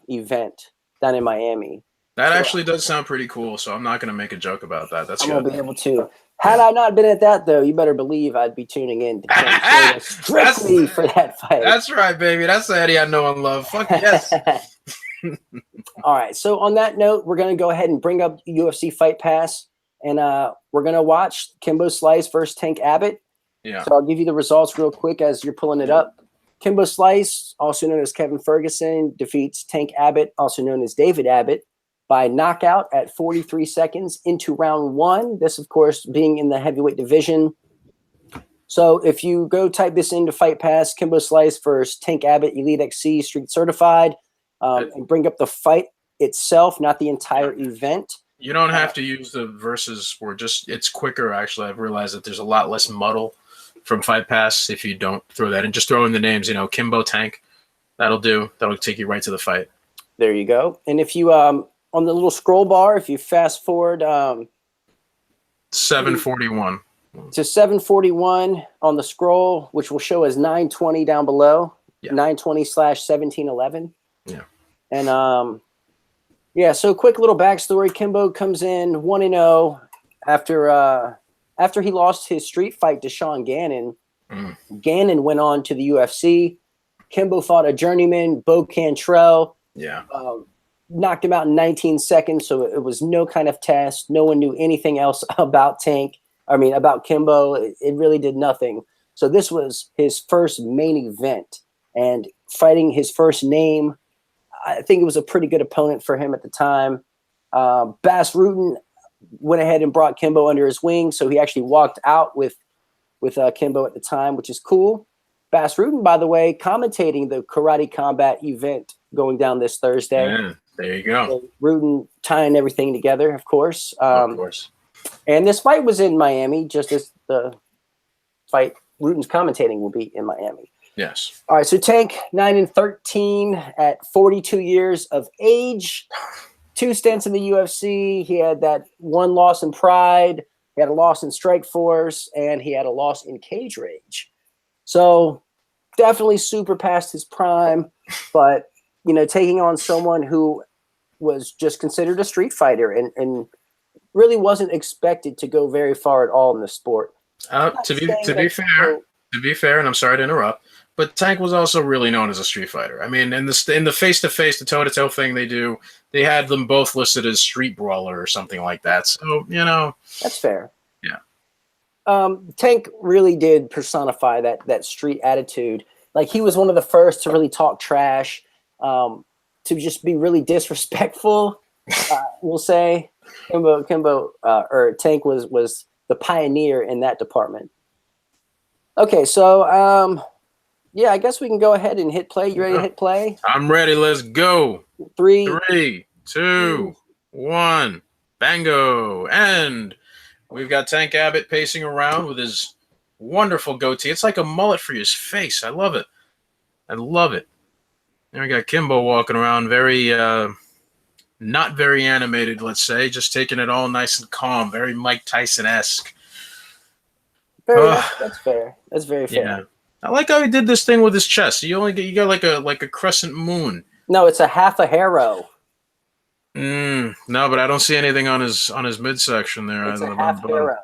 event down in Miami. That So actually does sound pretty cool. So I'm not gonna make a joke about that. That's I'm gonna good. be able to. Had Yeah. I not been at that, though, you better believe I'd be tuning in to Tank Data that's strictly for that fight. that's right, baby. That's the Eddie I know and love. Fuck yes. All right. So on that note, we're gonna go ahead and bring up UFC Fight Pass, and we're gonna watch Kimbo Slice versus Tank Abbott. Yeah. So I'll give you the results real quick as you're pulling it up. Kimbo Slice, also known as Kevin Ferguson, defeats Tank Abbott, also known as David Abbott, by knockout at 43 seconds into round 1. This, of course, being in the heavyweight division. So if you go type this into Fight Pass, Kimbo Slice versus Tank Abbott, EliteXC, Street Certified, and bring up the fight itself, not the entire event. You don't have to use the verses for it's quicker. Actually, I've realized that there's a lot less muddle from Fight Pass if you don't throw that in. Just throw in the names, Kimbo Tank. That'll do. That'll take you right to the fight. There you go. And if you, on the little scroll bar, if you fast forward 741. to 741 on the scroll, which will show as 920 down below, 920/1711. Yeah. And so quick little backstory. Kimbo comes in 1-0 after he lost his street fight to Sean Gannon. Gannon went on to the UFC. Kimbo fought a journeyman, Bo Cantrell. Yeah. Knocked him out in 19 seconds, so it was no kind of test. No one knew anything else about Kimbo. It really did nothing. So this was his first main event, and fighting his first name, I think it was a pretty good opponent for him at the time. Bas Rutten went ahead and brought Kimbo under his wing, so he actually walked out with Kimbo at the time, which is cool. Bas Rutten, by the way, commentating the Karate Combat event going down this Thursday. Yeah, there you go. So Rutten tying everything together, of course. Of course. And this fight was in Miami, just as the fight Rutten's commentating will be in Miami. Yes. All right, so Tank 9-13 at 42 years of age. 2 stints in the UFC. He had that 1 loss in Pride. He had a loss in Strikeforce, and he had a loss in Cage Rage. So definitely super past his prime, but taking on someone who was just considered a street fighter and really wasn't expected to go very far at all in the sport. To be fair, and I'm sorry to interrupt, but Tank was also really known as a street fighter. I mean, in the face-to-face, the toe-to-toe thing they had them both listed as street brawler or something like that. So, That's fair. Yeah. Tank really did personify that street attitude. Like, he was one of the first to really talk trash, to just be really disrespectful, we'll say. Tank was the pioneer in that department. Okay, so I guess we can go ahead and hit play. You ready to hit play? I'm ready. Let's go. 3, 2, 1. Bango. And we've got Tank Abbott pacing around with his wonderful goatee. It's like a mullet for his face. I love it. And we got Kimbo walking around very not very animated, let's say, just taking it all nice and calm, very Mike Tyson-esque. That's fair. That's very fair. Yeah. I like how he did this thing with his chest. You got like a crescent moon. No, it's a half a harrow. No, but I don't see anything on his midsection there. It's a half harrow.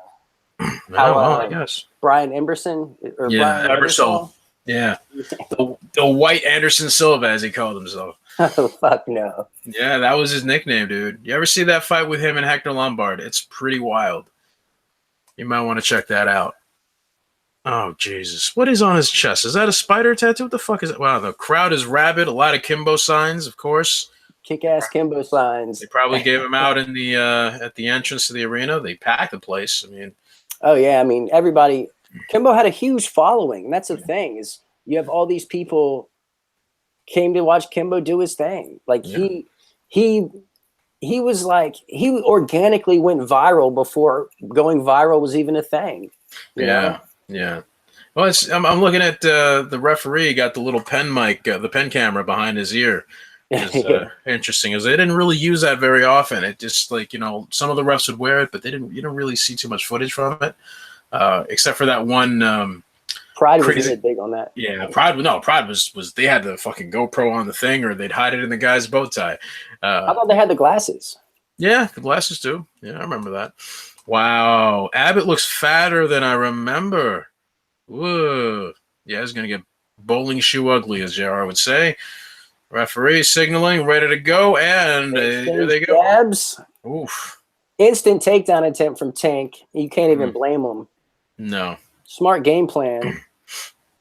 I guess. Brian Emberson or Brian Ebersol. Yeah, the White Anderson Silva, as he called himself. Oh, fuck no. Yeah, that was his nickname, dude. You ever see that fight with him and Hector Lombard? It's pretty wild. You might want to check that out. Oh, Jesus. What is on his chest? Is that a spider tattoo? What the fuck is it? Wow, the crowd is rabid. A lot of Kimbo signs, of course. Kick-ass Kimbo signs. They probably gave him out in the at the entrance to the arena. They packed the place. I mean, oh, yeah. I mean, everybody. Kimbo had a huge following. And that's the thing is you have all these people came to watch Kimbo do his thing. Like he was like he organically went viral before going viral was even a thing. You know? Yeah. Well, I'm looking at the referee got the little pen mic, the pen camera behind his ear. Is interesting, as they didn't really use that very often. It just some of the refs would wear it, but you don't really see too much footage from it, except for that one Pride was crazy. really big on that. Yeah, Pride was they had the fucking GoPro on the thing, or they'd hide it in the guy's bow tie. I thought they had the glasses. Yeah, the glasses too. Yeah, I remember that. Wow, Abbott looks fatter than I remember. Whoa. Yeah, he's gonna get bowling shoe ugly, as JR would say. Referee signaling, ready to go, and there they go. Jabs. Oof. Instant takedown attempt from Tank. You can't even blame him. No. Smart game plan.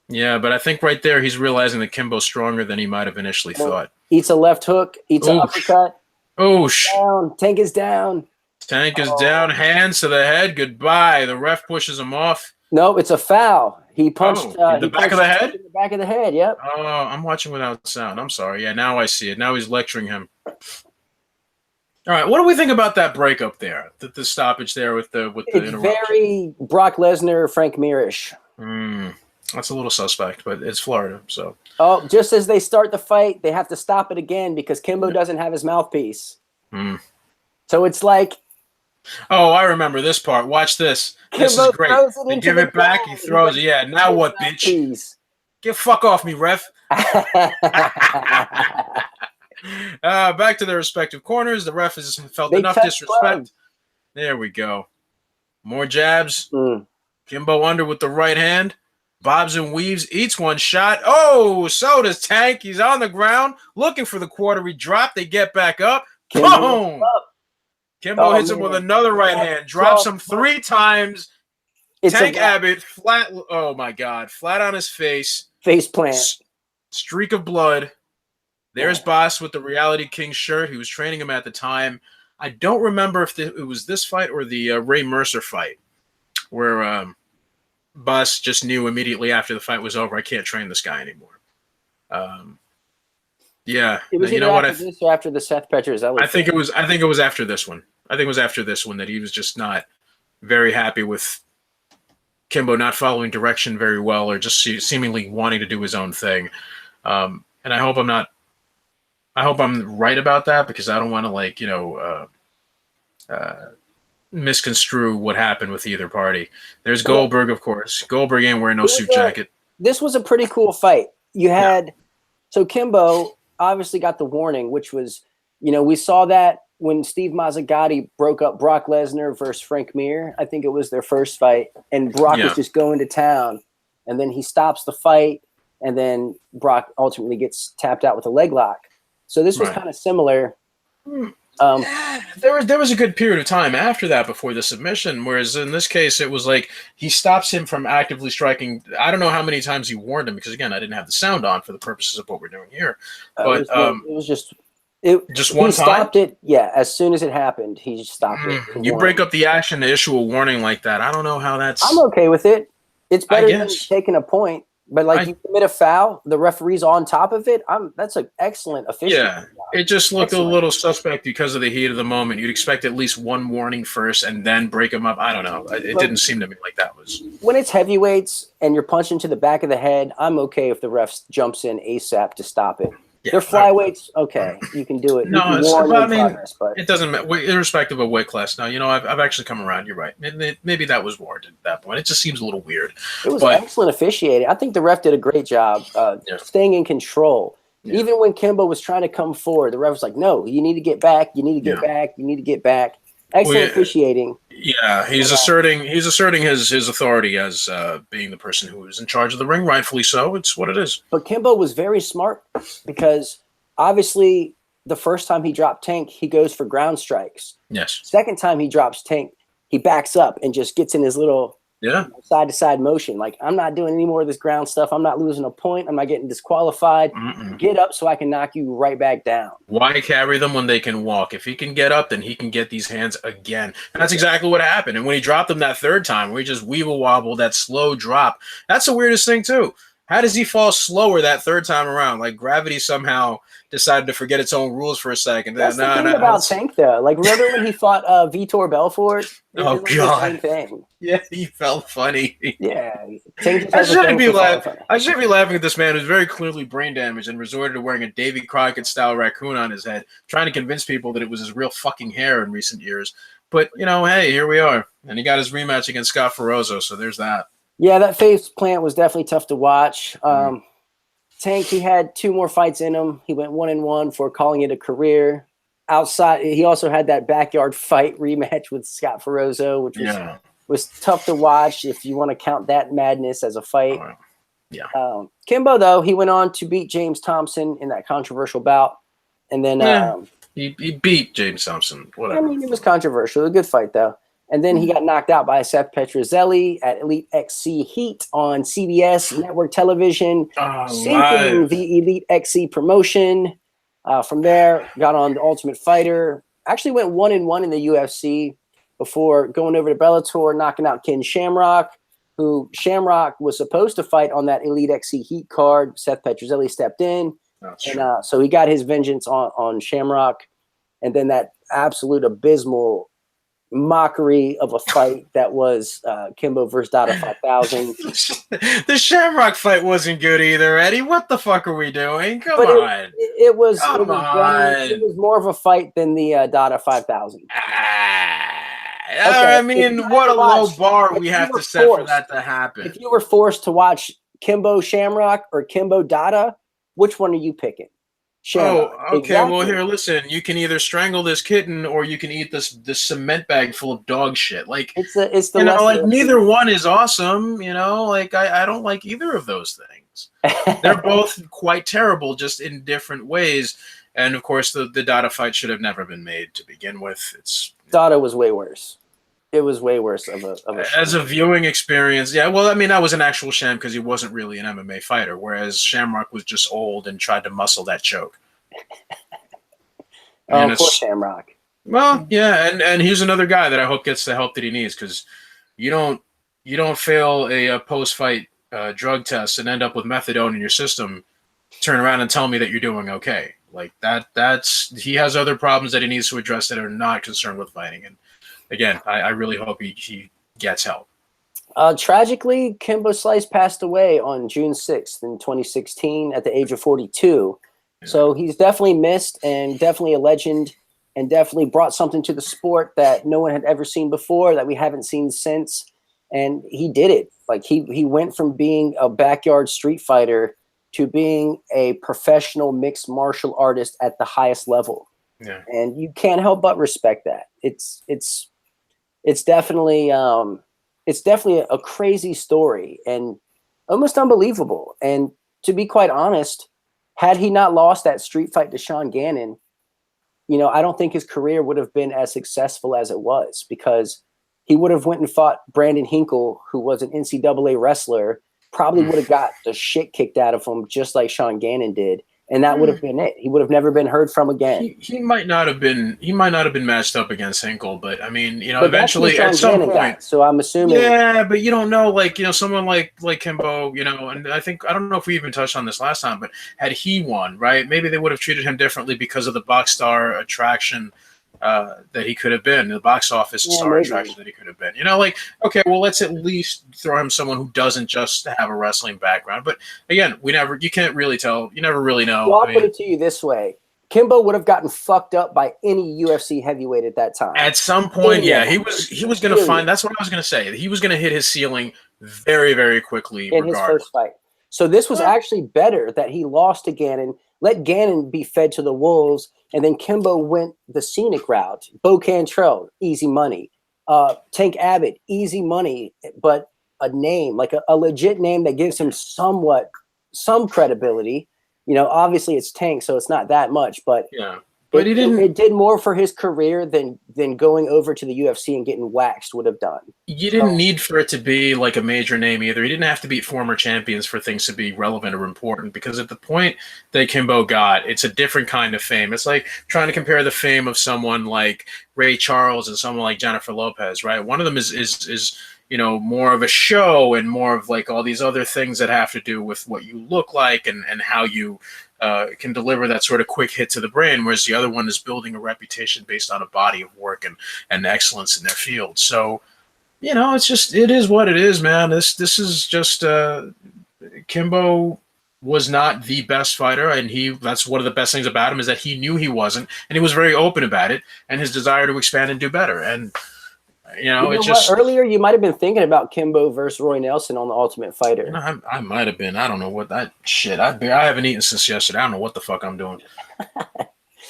Yeah, but I think right there he's realizing that Kimbo's stronger than he might have initially thought. Eats a left hook. Eats an uppercut. Down. Tank is down. Tank is down. Hands to the head. Goodbye. The ref pushes him off. No, it's a foul. He punched in the back of the head? In the back of the head, yep. Oh, I'm watching without sound. I'm sorry. Yeah, now I see it. Now he's lecturing him. All right, what do we think about that breakup there? The stoppage there with the interruption? Very Brock Lesnar, Frank Mir-ish. That's a little suspect, but it's Florida, so. Oh, just as they start the fight, they have to stop it again because Kimbo doesn't have his mouthpiece. So it's like. Oh, I remember this part. Watch this. Kimbo this is great. They give it back. He throws it. Yeah, now what, bitch? Get fuck off me, ref. Back to their respective corners. The ref has felt enough disrespect. There we go. More jabs. Kimbo under with the right hand. Bobs and weaves. Eats one shot. Oh, so does Tank. He's on the ground looking for the quarter. He dropped. They get back up. Boom. Kimbo hits him with another right hand. Drops him 3 times. Tank Abbott flat. Oh, my God. Flat on his face. Face plant. Streak of blood. There's Boss with the Reality King shirt. He was training him at the time. I don't remember if it was this fight or the Ray Mercer fight where Boss just knew immediately after the fight was over, I can't train this guy anymore. Yeah. It was this or after the Seth Petrozelli. I think it was after this one. I think it was after this one that he was just not very happy with Kimbo not following direction very well or just seemingly wanting to do his own thing. And I hope I'm right about that because I don't want to misconstrue what happened with either party. There's Goldberg, of course. Goldberg ain't wearing no suit jacket. This was a pretty cool fight. You had so Kimbo obviously got the warning, which was, we saw that when Steve Mazzagatti broke up Brock Lesnar versus Frank Mir. I think it was their first fight, and Brock was just going to town, and then he stops the fight, and then Brock ultimately gets tapped out with a leg lock. So this was kind of similar. There was a good period of time after that before the submission, whereas in this case it was like he stops him from actively striking. I don't know how many times he warned him because again I didn't have the sound on for the purposes of what we're doing here. But it was just one time. He stopped it. Yeah, as soon as it happened, he just stopped it. You break up the action to issue a warning like that. I don't know how that's. I'm okay with it. It's better than taking a point. But you commit a foul, the referee's on top of it. That's an excellent official. Yeah, it just looked a little suspect because of the heat of the moment. You'd expect at least one warning first and then break them up. I don't know. It didn't seem to me like that was. When it's heavyweights and you're punching to the back of the head, I'm okay if the ref jumps in ASAP to stop it. Yeah, they're flyweights. Okay, you can do it. No, it doesn't matter. Irrespective of weight class. Now, I've actually come around. You're right. Maybe that was warranted at that point. It just seems a little weird. It was excellent officiating. I think the ref did a great job staying in control. Yeah. Even when Kimbo was trying to come forward, the ref was like, "No, you need to get back. You need to get back. You need to get back." Excellent officiating. Yeah, he's asserting his authority as being the person who is in charge of the ring, rightfully so. It's what it is. But Kimbo was very smart because obviously the first time he dropped Tank, he goes for ground strikes. Yes. Second time he drops Tank, he backs up and just gets in his little side-to-side motion. Like, I'm not doing any more of this ground stuff. I'm not losing a point. I'm not getting disqualified. Get up so I can knock you right back down. Why carry them when they can walk? If he can get up, then he can get these hands again. And that's exactly what happened. And when he dropped them that third time, we just weeble-wobble, that slow drop. That's the weirdest thing, too. How does he fall slower that third time around? Like gravity somehow decided to forget its own rules for a second. That's the thing about Tank, though. Like, remember when he fought Vitor Belfort? Oh, God. Yeah, he felt funny. Yeah. I shouldn't be laughing at this man who's very clearly brain damaged and resorted to wearing a Davy Crockett-style raccoon on his head, trying to convince people that it was his real fucking hair in recent years. But, hey, here we are. And he got his rematch against Scott Ferozzo, so there's that. Yeah, that face plant was definitely tough to watch. Mm. Tank, he had 2 more fights in him. He went 1-1 for calling it a career. Outside, he also had that backyard fight rematch with Scott Ferozzo, which Yeah. was tough to watch if you want to count that madness as a fight. Oh, yeah. Kimbo, though, he went on to beat James Thompson in that controversial bout. And then, He beat James Thompson. Whatever. I mean, it was controversial. A good fight, though. And then he got knocked out by Seth Petrozelli at EliteXC Heat on CBS network television, sinking the EliteXC promotion. From there, got on the Ultimate Fighter. Actually went 1-1 in the UFC before going over to Bellator, knocking out Ken Shamrock, who Shamrock was supposed to fight on that EliteXC Heat card. Seth Petrozelli stepped in. And so he got his vengeance on Shamrock. And then that absolute abysmal mockery of a fight that was Kimbo versus Dada 5000. The Shamrock fight wasn't good either, Eddie. What the fuck are we doing? Come on. It was more of a fight than the Dada 5000. I mean, what a low bar we have to set for that to happen. If you were forced to watch Kimbo Shamrock or Kimbo Dada, which one are you picking? Shamrock. Oh, okay. Exactly. Well, here, listen. You can either strangle this kitten or you can eat this cement bag full of dog shit. Like it's the you know, like neither one is awesome. You know, like I don't like either of those things. They're both quite terrible, just in different ways. And of course, the Dada fight should have never been made to begin with. Dada was way worse. It was way worse of a as a viewing experience. Yeah, well, I mean, that was an actual sham because he wasn't really an MMA fighter, whereas Shamrock was just old and tried to muscle that choke. Poor Shamrock. Well, yeah, and he's another guy that I hope gets the help that he needs, because you don't fail a post-fight drug test and end up with methadone in your system, turn around and tell me that you're doing okay. Like he has other problems that he needs to address that are not concerned with fighting. And again, I really hope he gets help. Tragically, Kimbo Slice passed away on June 6th in 2016 at the age of 42. Yeah. So he's definitely missed and definitely a legend and definitely brought something to the sport that no one had ever seen before, that we haven't seen since. And he did it. Like he went from being a backyard street fighter to being a professional mixed martial artist at the highest level. Yeah. And you can't help but respect that. It's definitely a crazy story and almost unbelievable. And to be quite honest, had he not lost that street fight to Sean Gannon, you know, I don't think his career would have been as successful as it was, because he would have went and fought Brandon Hinkle, who was an NCAA wrestler, probably would have got the shit kicked out of him just like Sean Gannon did. And that would have been it. He would have never been heard from again. He might not have been matched up against Hinkle, but I mean, you know, eventually at some point. So I'm assuming. Yeah, but you don't know, like, you know, someone like Kimbo, you know, and I don't know if we even touched on this last time, but had he won, right? Maybe they would have treated him differently because of the box star attraction that he could have been, the box office star attraction that he could have been. You know, like, okay, well, let's at least throw him someone who doesn't just have a wrestling background. But again, you can't really tell. You never really know. Well, I'll put it to you this way. Kimbo would have gotten fucked up by any UFC heavyweight at that time. At some point, yeah, he was going to find. That's what I was going to say. He was going to hit his ceiling very, very quickly in his first fight. So this was actually better that he lost to Gannon. Let Gannon be fed to the wolves, and then Kimbo went the scenic route. Bo Cantrell, easy money. Tank Abbott, easy money, but a name, like a legit name that gives him some credibility. You know, obviously it's Tank, so it's not that much, but yeah. But it did more for his career than going over to the UFC and getting waxed would have done. You didn't need for it to be like a major name either. You didn't have to beat former champions for things to be relevant or important, because at the point that Kimbo got, it's a different kind of fame. It's like trying to compare the fame of someone like Ray Charles and someone like Jennifer Lopez, right? One of them is you know, more of a show and more of like all these other things that have to do with what you look like and how you can deliver that sort of quick hit to the brain, whereas the other one is building a reputation based on a body of work and excellence in their field. So, you know, it is what it is, man. This is just Kimbo was not the best fighter, and that's one of the best things about him, is that he knew he wasn't, and he was very open about it, and his desire to expand and do better. And You know, You it's know what? just, Earlier, you might have been thinking about Kimbo versus Roy Nelson on the Ultimate Fighter. I might have been. I don't know what that shit. I haven't eaten since yesterday. I don't know what the fuck I'm doing. All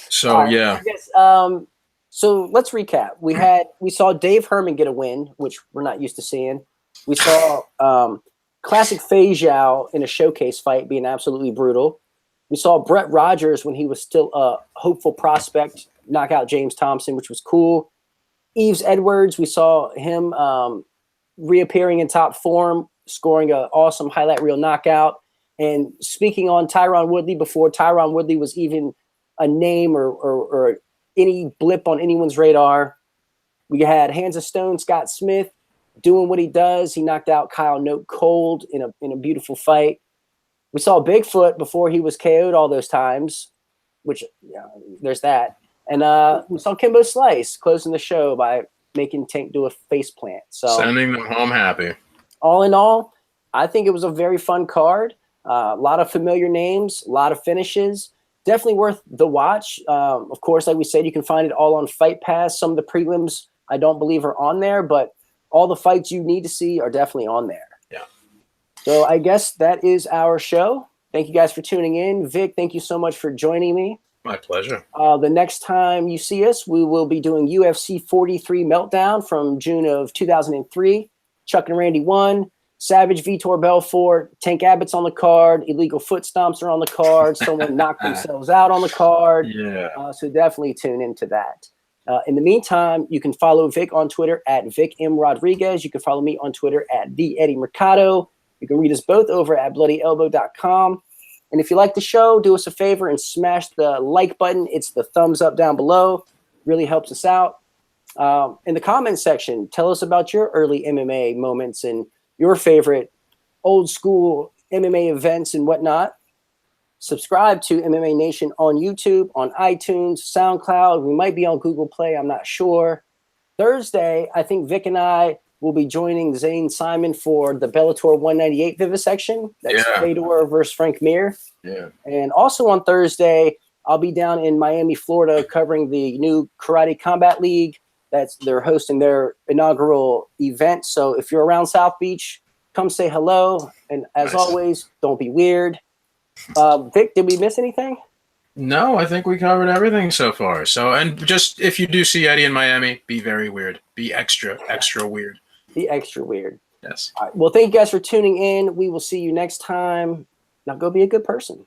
So right, yeah, I guess. So let's recap. We saw Dave Herman get a win, which we're not used to seeing. We saw classic Fei Zhao in a showcase fight being absolutely brutal. We saw Brett Rogers when he was still a hopeful prospect knock out James Thompson, which was cool. Eves Edwards, we saw him reappearing in top form, scoring an awesome highlight reel knockout. And speaking on Tyron Woodley, before Tyron Woodley was even a name or any blip on anyone's radar, we had Hands of Stone, Scott Smith doing what he does. He knocked out Kyle Note cold in a beautiful fight. We saw Bigfoot before he was KO'd all those times, which there's that. And we saw Kimbo Slice closing the show by making Tank do a face plant. So sending them home happy. all in all, I think it was a very fun card. A lot of familiar names, a lot of finishes. Definitely worth the watch. Of course, like we said, you can find it all on Fight Pass. Some of the prelims I don't believe are on there, but all the fights you need to see are definitely on there. Yeah. So I guess that is our show. Thank you guys for tuning in. Vic, thank you so much for joining me. My pleasure. The next time you see us, we will be doing UFC 43 Meltdown from June of 2003. Chuck and Randy won. Savage, Vitor Belfort, Tank Abbott's on the card. Illegal Foot Stomps are on the card. Someone knocked themselves out on the card. Yeah. So definitely tune into that. In the meantime, you can follow Vic on Twitter at Vic M. Rodriguez. You can follow me on Twitter at The Eddie Mercado. You can read us both over at bloodyelbow.com. And if you like the show, do us a favor and smash the like button. It's the thumbs up down below. Really helps us out. In the comments section, tell us about your early MMA moments and your favorite old school MMA events and whatnot. Subscribe to MMA Nation on YouTube, on iTunes, SoundCloud. We might be on Google Play. I'm not sure. Thursday, I think Vic and I will be joining Zane Simon for the Bellator 198 vivisection. That's Fedor versus Frank Mir. Yeah. And also on Thursday, I'll be down in Miami, Florida, covering the new Karate Combat League. They're hosting their inaugural event. So if you're around South Beach, come say hello. And as always, don't be weird. Vic, did we miss anything? No, I think we covered everything so far. So, and just if you do see Eddie in Miami, be very weird. Be extra weird. Be extra weird. Yes. All right. Well, thank you guys for tuning in. We will see you next time. Now go be a good person.